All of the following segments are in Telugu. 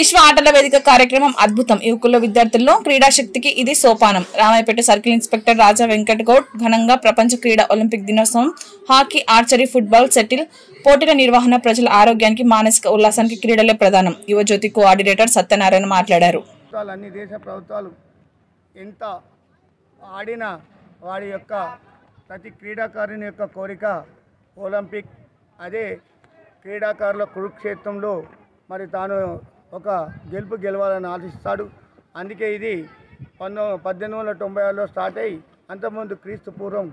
విశ్వ ఆటల వేదిక కార్యక్రమం అద్భుతం. యువకుల్లో విద్యార్థుల్లో క్రీడాశక్తికి ఇది సోపానం. రామాయపేట సర్కిల్ ఇన్స్పెక్టర్ రాజా వెంకట్ గౌడ్ ఘనంగా ప్రపంచ క్రీడా ఒలింపిక్ దినోత్సవం, హాకీ, ఆర్చరీ, ఫుట్బాల్, షటిల్ పోటీల నిర్వహణ ప్రజల ఆరోగ్యానికి, మానసిక ఉల్లాసానికి క్రీడలే ప్రధానం. యువజ్యోతి కోఆర్డినేటర్ సత్యనారాయణ మాట్లాడారు. అన్ని దేశ ప్రభుత్వాలు ఎంత ఆడినా వాడి యొక్క ప్రతి క్రీడాకారుని యొక్క కోరిక ఒలింపిక్. అదే క్రీడాకారుల కురుక్షేత్రంలో మరి తాను ఒక గెలవాలని ఆశిస్తాడు. అందుకే ఇది 1896లో స్టార్ట్ అయ్యి అంతకుముందు క్రీస్తు పూర్వం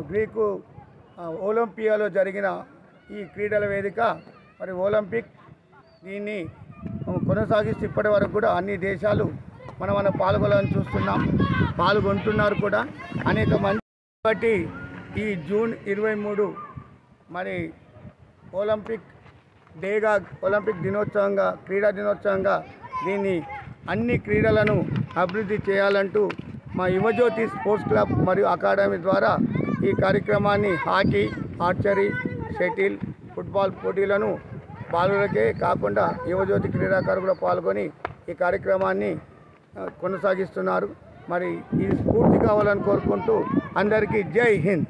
గ్రీకు ఒలింపియాలో జరిగిన ఈ క్రీడల వేదిక మరి ఒలింపిక్. దీన్ని కొనసాగిస్తూ ఇప్పటి వరకు కూడా అన్ని దేశాలు మనం పాల్గొనాలని చూస్తున్నాం, పాల్గొంటున్నారు కూడా అనేక మంది. కాబట్టి ఈ జూన్ 23 మరి ఒలింపిక్ డేగా, ఒలింపిక్ దినోత్సవంగా, క్రీడా దినోత్సవంగా దీన్ని అన్ని క్రీడలను అభివృద్ధి చేయాలంటూ మా యువజ్యోతి స్పోర్ట్స్ క్లబ్ మరియు అకాడమీ ద్వారా ఈ కార్యక్రమాన్ని హాకీ, ఆర్చరీ, షటిల్, ఫుట్బాల్ పోటీలను బాలులకే కాకుండా యువజ్యోతి క్రీడాకారులు కూడా పాల్గొని ఈ కార్యక్రమాన్ని కొనసాగిస్తున్నారు. మరి ఇది స్ఫూర్తి కావాలని కోరుకుంటూ అందరికీ జై హింద్.